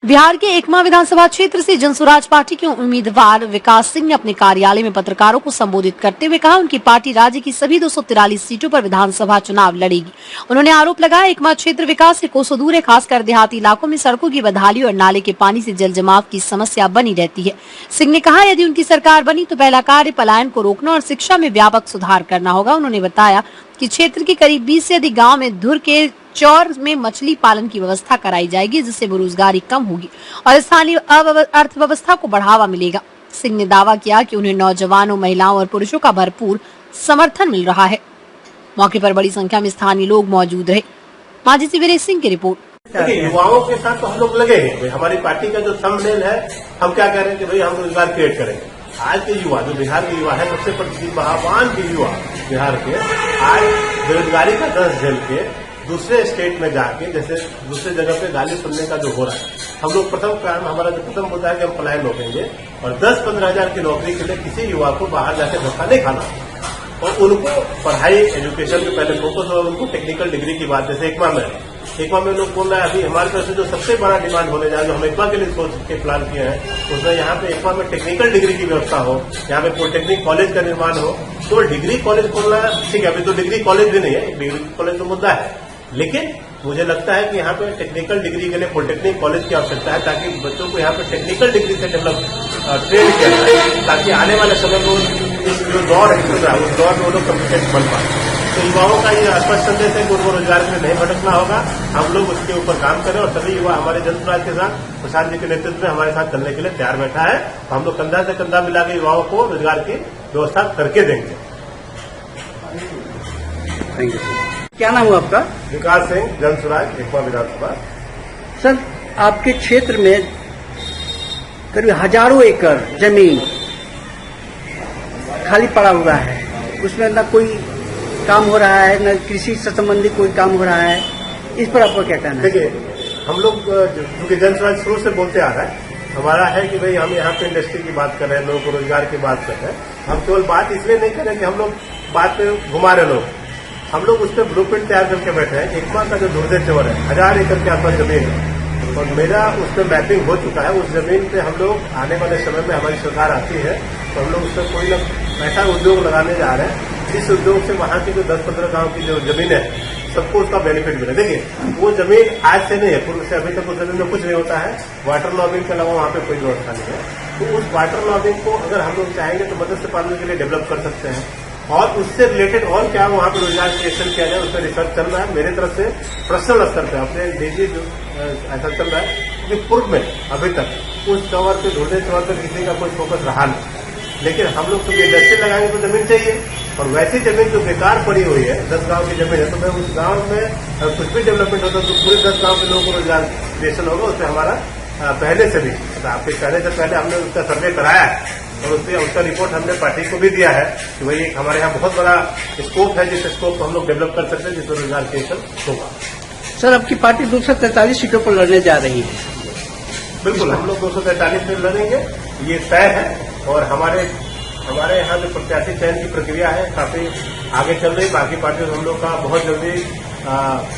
बिहार के एकमा विधानसभा क्षेत्र से जनसुराज पार्टी के उम्मीदवार विकास सिंह ने अपने कार्यालय में पत्रकारों को संबोधित करते हुए कहा उनकी पार्टी राज्य की सभी 243 सीटों पर विधानसभा चुनाव लड़ेगी। उन्होंने आरोप लगाया एकमा क्षेत्र विकास से कोसों दूर है, खासकर देहाती इलाकों में सड़कों की बदहाली और नाले के पानी से जल जमाव की समस्या बनी रहती है। सिंह ने कहा यदि उनकी सरकार बनी तो पहला कार्य पलायन को रोकना और शिक्षा में व्यापक सुधार करना होगा। उन्होंने बताया कि क्षेत्र के करीब 20 से अधिक गाँव में धुर के चौर में मछली पालन की व्यवस्था कराई जाएगी, जिससे बेरोजगारी कम होगी और स्थानीय अर्थव्यवस्था को बढ़ावा मिलेगा। सिंह ने दावा किया कि उन्हें नौजवानों, महिलाओं और पुरुषों का भरपूर समर्थन मिल रहा है। मौके पर बड़ी संख्या में स्थानीय लोग मौजूद रहे। माजी से वीरेश सिंह की रिपोर्ट। युवाओं के साथ तो हम लोग लगे हैं। हमारी पार्टी का जो थंबनेल है, हम क्या कह रहे हैं कि भाई हम रोजगार क्रिएट करेंगे। आज के युवा, जो बिहार के युवा है, सबसे प्रतिभावान के युवा बिहार के, आज बेरोजगारी का दर्द झेल के दूसरे स्टेट में जाके, जैसे दूसरे जगह पे गाली सुनने का जो हो रहा है, हम लोग प्रथम कारण, हमारा जो प्रथम मुद्दा है कि हम पलायन रोकेंगे और 10-15 हजार की नौकरी के लिए किसी युवा को बाहर जाके धक्का नहीं खाना और उनको पढ़ाई, एजुकेशन पे पहले फोकस और उनको टेक्निकल डिग्री की बात, जैसे एकमा में लोग बोल रहे हैं अभी हमारे तरफ से जो सबसे बड़ा डिमांड होने जा रहा है, जो हम एकमा के लिए सोच के प्लान किए हैं, उसमें यहाँ पे एकमा में टेक्निकल डिग्री की व्यवस्था हो, यहाँ पे पॉलिटेक्निक कॉलेज का निर्माण हो। तो डिग्री कॉलेज खोलना ठीक है, अभी तो डिग्री कॉलेज भी नहीं है, डिग्री कॉलेज तो मुद्दा है, लेकिन मुझे लगता है कि यहाँ पे टेक्निकल डिग्री के लिए पॉलिटेक्निक कॉलेज की आवश्यकता है, ताकि बच्चों को यहाँ पे टेक्निकल डिग्री से डेवलप ट्रेन किया जाए, ताकि आने वाले समय में इस जो दौर है उस दौर में वो लोग कम्पिटेंट बन पाए। तो युवाओं का ये स्पष्ट संदेश है कि उनको रोजगार के लिए नहीं भटकना होगा, हम लोग उसके ऊपर काम करें और सभी युवा हमारे जनसुराज के साथ, प्रसाद जी के नेतृत्व में हमारे साथ चलने के लिए तैयार बैठा है। तो हम लोग कंधा से कंधा मिला के युवाओं को रोजगार की व्यवस्था करके देंगे। Thank you. क्या नाम हुआ आपका? विकास सिंह, जनसुराज, एकमा विधानसभा। सर, आपके क्षेत्र में करीब हजारों एकड़ जमीन खाली पड़ा हुआ है, उसमें न कोई काम हो रहा है, न कृषि से संबंधित कोई काम हो रहा है, इस पर आपका क्या कहना है? देखिए, हम लोग क्योंकि जनसुराज शुरू से बोलते आ रहा है, हमारा है कि भाई हम यहाँ पे इंडस्ट्री की बात कर रहे हैं, लोगों को रोजगार की बात कर रहे हैं। हम केवल बात इसलिए नहीं कर रहे कि हम लोग बात पे घुमा रहे लोग, हम लोग उस पर ब्लूप्रिंट तैयार करके बैठे हैं। एकमा का जो धुर्दे चौर है, 1000 एकड़ के आसपास जमीन है और मेरा उस पर मैपिंग हो चुका है। उस जमीन पे हम लोग आने वाले समय में, हमारी सरकार आती है तो हम लोग उस पर कोई ना ऐसा उद्योग लगाने जा रहे हैं जिस उद्योग से वहां की जो 10-15 गांव की जो जमीन है, सबको उसका बेनिफिट मिले। देखिए, वो जमीन आज से नहीं है, पूर्व से अभी तक उस जमीन में कुछ नहीं होता है। वाटर लॉगिंग के अलावा वहां पे कोई व्यवस्था नहीं है। तो उस वाटर लॉगिंग को अगर हम लोग चाहेंगे तो मत्स्य पालन के लिए डेवलप कर सकते हैं और उससे रिलेटेड और क्या वहां पर रोजगार क्रिएशन किया जाए, उस पर रिसर्च चल रहा है। मेरे तरफ से पर्सनल स्तर पर अपने निजी ऐसा चल रहा है कि पूर्व में अभी तक उस चौर पे, धुर्दे चौर पर किसी का कोई फोकस रहा नहीं, लेकिन हम लोग तो इंडस्ट्री लगाएंगे तो जमीन चाहिए और वैसी जमीन जो बेकार पड़ी हुई है, 10 गांव की जमीन है, तो मैं उस गांव में कुछ भी डेवलपमेंट होता तो पूरे 10 गांव के लोगों को रोजगार क्रिएशन होगा। उससे हमारा पहले से भी, आपके कहने से पहले हमने उसका सर्वे कराया है और उसका रिपोर्ट हमने पार्टी को भी दिया है कि भाई हमारे यहाँ बहुत बड़ा स्कोप है, जिस स्कोप को हम लोग डेवलप कर सकते हैं, जिसमें रोजगार क्रिएशन होगा। सर, आपकी पार्टी 243 सीटों पर लड़ने जा रही है। बिल्कुल, हम लोग 243 में लड़ेंगे, ये तय है। और हमारे यहाँ जो प्रत्याशी चयन की प्रक्रिया है काफी आगे चल रही। बाकी पार्टियों से हम लोग का बहुत जल्दी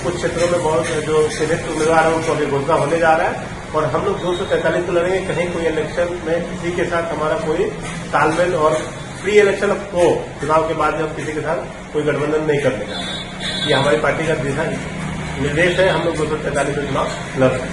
कुछ क्षेत्रों में बहुत जो चयनित उम्मीदवार है उनको अभी घोषणा होने जा रहा है और हम लोग 243 को लड़ेंगे। कहीं कोई इलेक्शन में किसी के साथ हमारा कोई तालमेल और प्री इलेक्शन हो, चुनाव के बाद हम किसी के साथ कोई गठबंधन नहीं करने जा रहे हैं। ये हमारी पार्टी का दिशा निर्देश है। हम लोग 243 में चुनाव लड़ रहे हैं।